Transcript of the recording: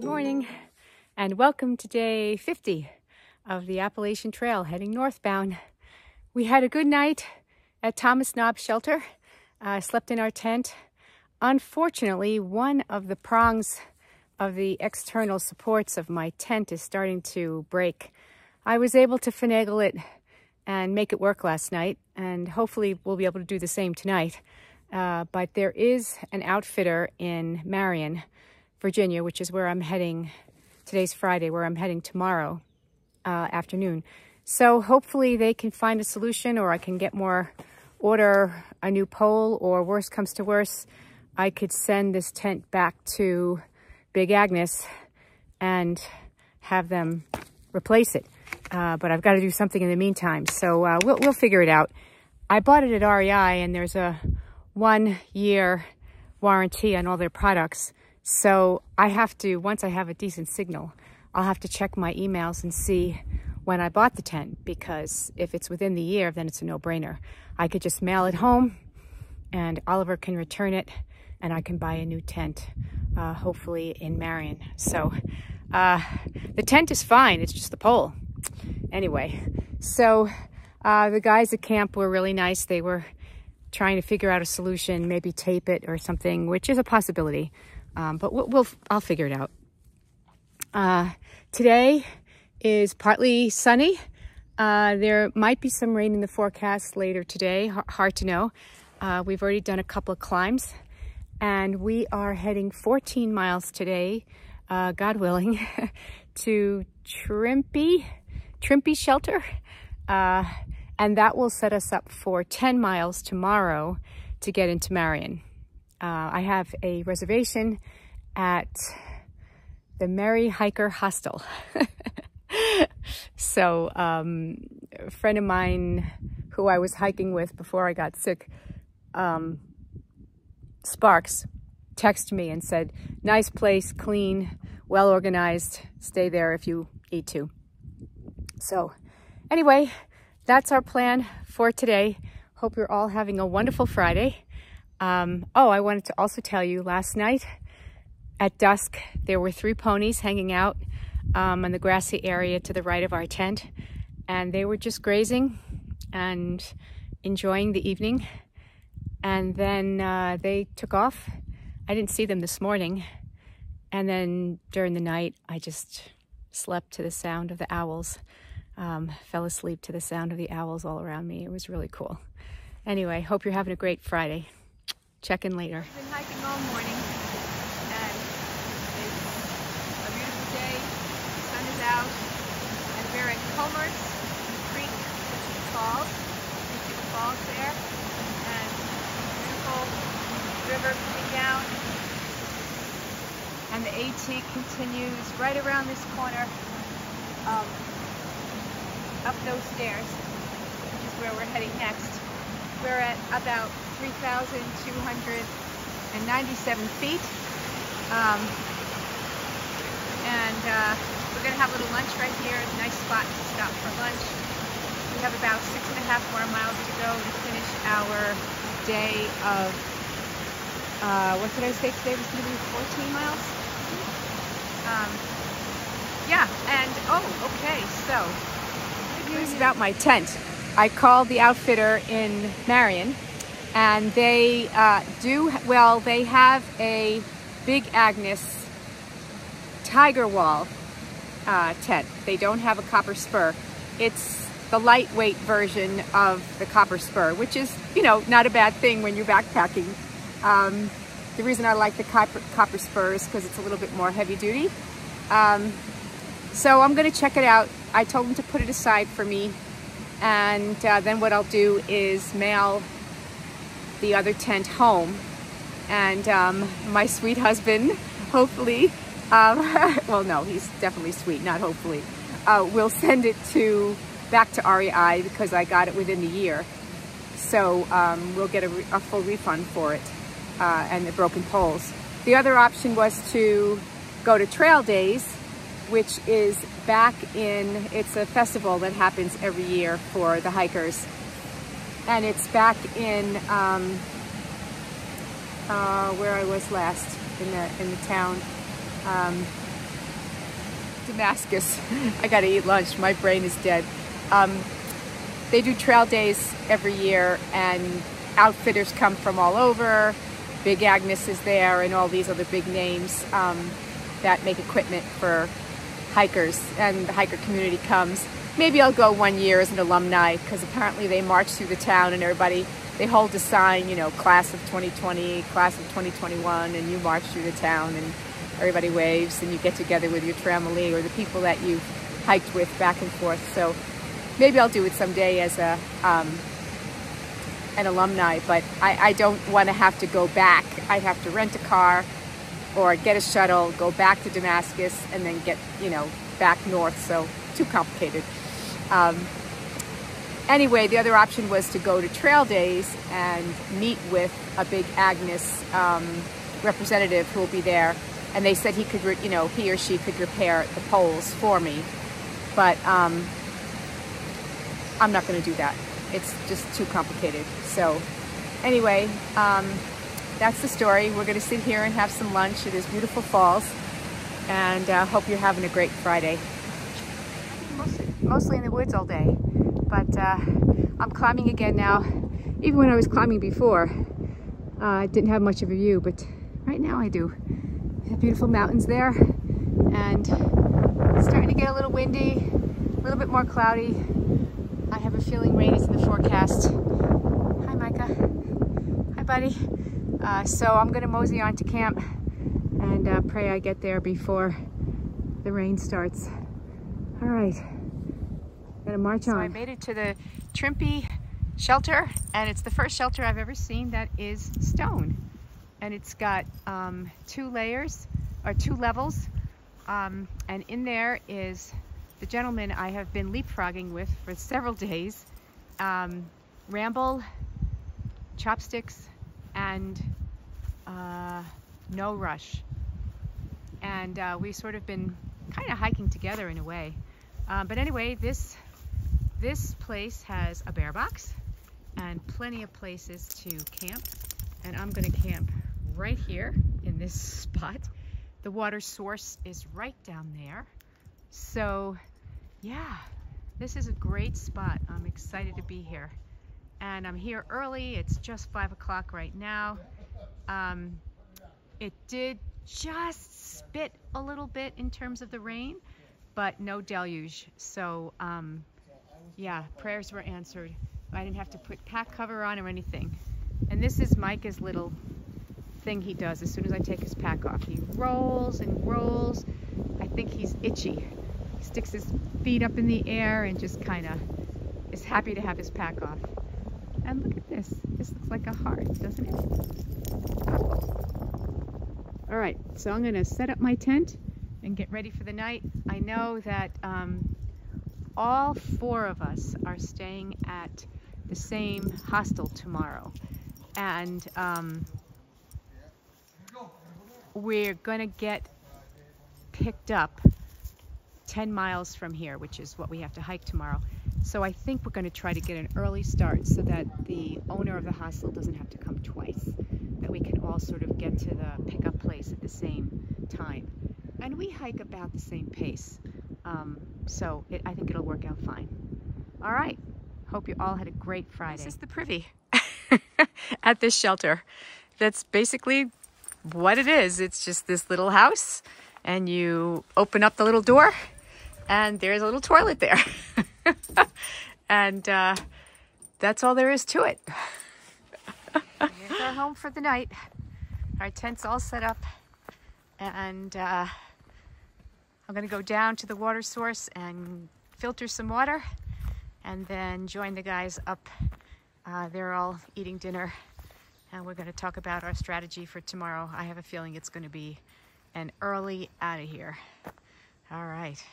morning and welcome to day 50 of the Appalachian Trail heading northbound. We had a good night at Thomas Knob Shelter. Slept in our tent. Unfortunately, one of the prongs of the external supports of my tent is starting to break. I was able to finagle it and make it work last night, and hopefully we'll be able to do the same tonight. But there is an outfitter in Marion, Virginia, which is where I'm heading. Today's Friday, where I'm heading tomorrow afternoon. So hopefully they can find a solution, or I can order a new pole, or worst comes to worst, I could send this tent back to Big Agnes and have them replace it. But I've got to do something in the meantime, so we'll figure it out. I bought it at REI, and there's a 1-year warranty on all their products. So I have to, once I have a decent signal, I'll have to check my emails and see when I bought the tent, because if it's within the year, then it's a no-brainer. I could just mail it home and Oliver can return it and I can buy a new tent, hopefully in Marion. So the tent is fine, it's just the pole. Anyway, so the guys at camp were really nice. They were trying to figure out a solution, maybe tape it or something, which is a possibility. But I'll figure it out. Today is partly sunny. There might be some rain in the forecast later today. Hard to know. We've already done a couple of climbs, and we are heading 14 miles today, God willing, to Trimpi Shelter. And that will set us up for 10 miles tomorrow to get into Marion. I have a reservation at the Merry Hiker Hostel. So a friend of mine who I was hiking with before I got sick, Sparks, texted me and said, nice place, clean, well organized, stay there if you need to. So anyway, that's our plan for today. Hope you're all having a wonderful Friday. Oh, I wanted to also tell you, last night at dusk, there were 3 ponies hanging out on the grassy area to the right of our tent, and they were just grazing and enjoying the evening. And then they took off. I didn't see them this morning. And then during the night, I just slept to the sound of the owls, fell asleep to the sound of the owls all around me. It was really cool. Anyway, hope you're having a great Friday. Check in later. I've been hiking all morning, and it's a beautiful day. The sun is out, and we're at Comer's Creek, which is Falls. You see the falls there, and beautiful river coming down. And the AT continues right around this corner, up those stairs, which is where we're heading next. We're at about 3,297 feet. And we're going to have a little lunch right here. It's a nice spot to stop for lunch. We have about 6.5 more miles to go to finish our day of, what did I say today was going to be 14 miles? Yeah, and oh, okay, so good news about my tent. I called the outfitter in Marion, and they they have a Big Agnes Tiger Wall tent. They don't have a copper spur. It's the lightweight version of the copper spur, which is, you know, not a bad thing when you're backpacking. The reason I like the copper spur is because it's a little bit more heavy duty. So I'm going to check it out. I told them to put it aside for me. And then what I'll do is mail the other tent home, and my sweet husband, hopefully, well, no, he's definitely sweet, not hopefully, will send it back to REI, because I got it within the year. So we'll get a full refund for it and the broken poles. The other option was to go to Trail Days, which is back in, it's a festival that happens every year for the hikers. And it's back in where I was last, in the town. Damascus. I gotta eat lunch. My brain is dead. They do trail days every year, and outfitters come from all over. Big Agnes is there, and all these other big names that make equipment for hikers, and the hiker community comes. Maybe I'll go one year as an alumni, because apparently they march through the town and everybody, they hold a sign, you know, class of 2020, class of 2021, and you march through the town and everybody waves, and you get together with your family or the people that you've hiked with back and forth. So maybe I'll do it someday as a an alumni, but I don't want to have to go back. I'd have to rent a car or get a shuttle, go back to Damascus, and then get, you know, back north, so too complicated. Anyway, the other option was to go to trail days and meet with a Big Agnes representative who will be there, and they said he could, you know, he or she could repair the poles for me, but I'm not going to do that. It's just too complicated. So anyway, that's the story. We're going to sit here and have some lunch. It is beautiful falls, and hope you're having a great Friday. Mostly in the woods all day, but I'm climbing again now. Even when I was climbing before, I didn't have much of a view, but right now I do. The beautiful mountains there, and it's starting to get a little windy, a little bit more cloudy. I have a feeling rain is in the forecast. Hi, Micah. Hi, buddy. So I'm going to mosey on to camp and pray I get there before the rain starts. All right, gotta march on. So I made it to the Trimpi shelter, and it's the first shelter I've ever seen that is stone. And it's got 2 layers, or 2 levels, and in there is the gentleman I have been leapfrogging with for several days, Ramble, Chopsticks, and No Rush. And we've sort of been kind of hiking together in a way. But anyway, this place has a bear box and plenty of places to camp. And I'm gonna camp right here in this spot. The water source is right down there. So yeah, this is a great spot. I'm excited to be here. And I'm here early. It's just 5 o'clock right now. It did just spit a little bit in terms of the rain, but no deluge. So yeah, prayers were answered. I didn't have to put pack cover on or anything. And this is Micah's little thing he does as soon as I take his pack off. He rolls and rolls. I think he's itchy. He sticks his feet up in the air and just kind of is happy to have his pack off. And look at this. This looks like a heart, doesn't it? All right, so I'm gonna set up my tent and get ready for the night. I know that all 4 of us are staying at the same hostel tomorrow. And we're gonna get picked up 10 miles from here, which is what we have to hike tomorrow. So I think we're gonna try to get an early start so that the owner of the hostel doesn't have to come twice, that we can all sort of get to the pickup place at the same time. And we hike about the same pace. So I think it'll work out fine. All right, hope you all had a great Friday. This is the privy at this shelter. That's basically what it is. It's just this little house, and you open up the little door and there's a little toilet there. And that's all there is to it. Here's our home for the night. Our tent's all set up, and I'm gonna go down to the water source and filter some water, and then join the guys up. They're all eating dinner, and we're gonna talk about our strategy for tomorrow. I have a feeling it's gonna be an early out of here. All right.